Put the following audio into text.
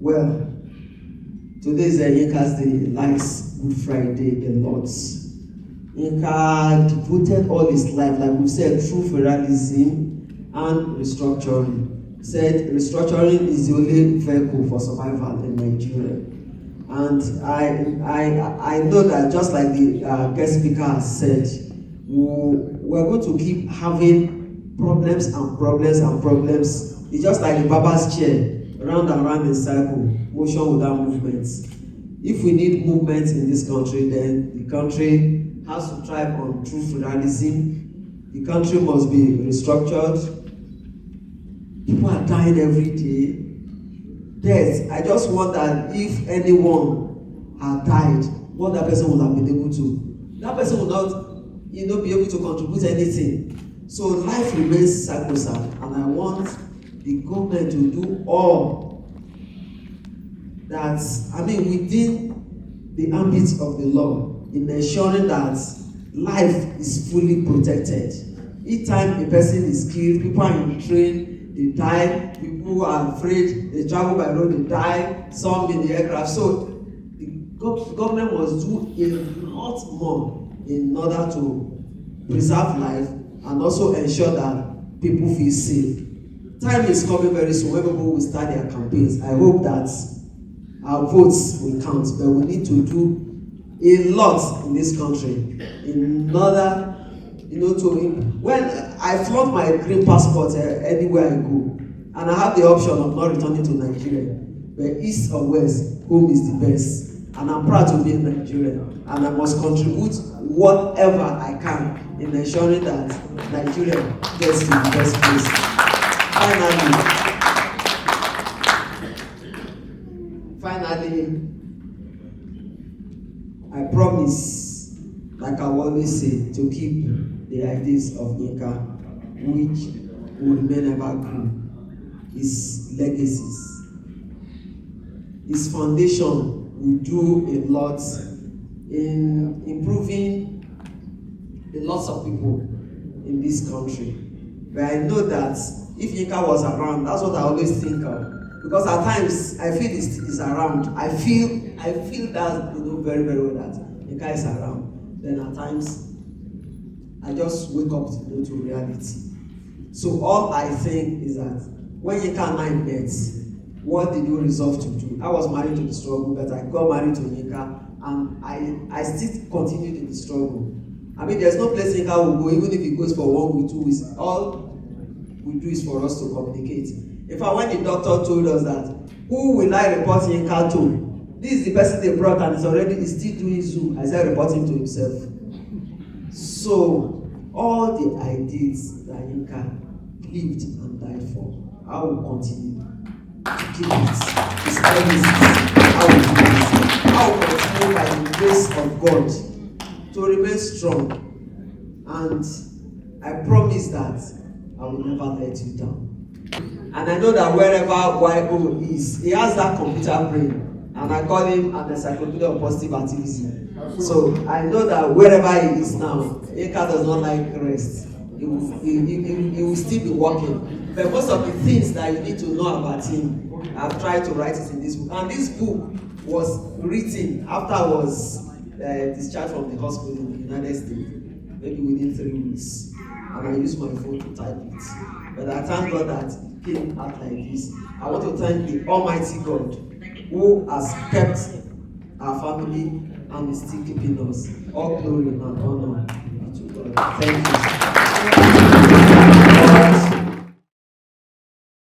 Well, today is Yinka's day, likes Good Friday a lot. Yinka devoted all his life, like we said, through federalism and restructuring. He said restructuring is the only vehicle for survival in Nigeria. And I know that just like the guest speaker has said, we're going to keep having problems and problems and problems. It's just like the barber's chair, round and round in circle, motion without movement. If we need movement in this country, then the country has to thrive on true federalism. The country must be restructured. People are dying every day. Death. I just wonder if anyone had died, what that person would have been able to. That person would not, be able to contribute anything. So life remains sacrosanct, and I want the government to do all that, within the ambit of the law, in ensuring that life is fully protected. Each time a person is killed, people are in the train, they die, people are afraid, they travel by road, they die, some in the aircraft. So the government must do a lot more in order to preserve life and also ensure that people feel safe. Time is coming very soon when people will start their campaigns. I hope that our votes will count, but we need to do a lot in this country in order, when I flaunt my green passport anywhere I go, and I have the option of not returning to Nigeria, but east or west, home is the best, and I'm proud to be in Nigeria, and I must contribute whatever I can in ensuring that Nigeria gets to the best place. Finally, I promise, like I always say, to keep the ideas of Yinka, which will remain evergreen, his legacies. His foundation will do a lot in improving the lots of people in this country. But I know that if Yinka was around, that's what I always think of. Because at times I feel he's around. I feel that very, very well that Yinka is around. Then at times I just wake up to reality. So all I think is that when Yinka and I met, what did we resolve to do? I was married to the struggle, but I got married to Yinka, and I still continued in the struggle. There's no place Yinka will go, even if he goes for 1 week, 2 weeks. All we do is for us to communicate. In fact, when the doctor told us that, who will I report Yinka to? This is the person they brought and he's still doing Zoom. I said report him to himself. So, all the ideas that Yinka lived and died for, I will continue to keep it. His legacy, I will do it. I will continue by the grace of God to remain strong. And I promise that I will never let you down. And I know that wherever YO is, he has that computer brain. And I call him an encyclopedia of positive activism. So I know that wherever he is now, Yinka does not like rest. He will still be working. But most of the things that you need to know about him, I've tried to write it in this book. And this book was written after I was discharged from the hospital in the United States, maybe within 3 weeks. And I used my phone to type it. But I thank God that it came out like this. I want to thank the Almighty God who has kept our family and is still keeping us. All glory and honor to God. Thank you.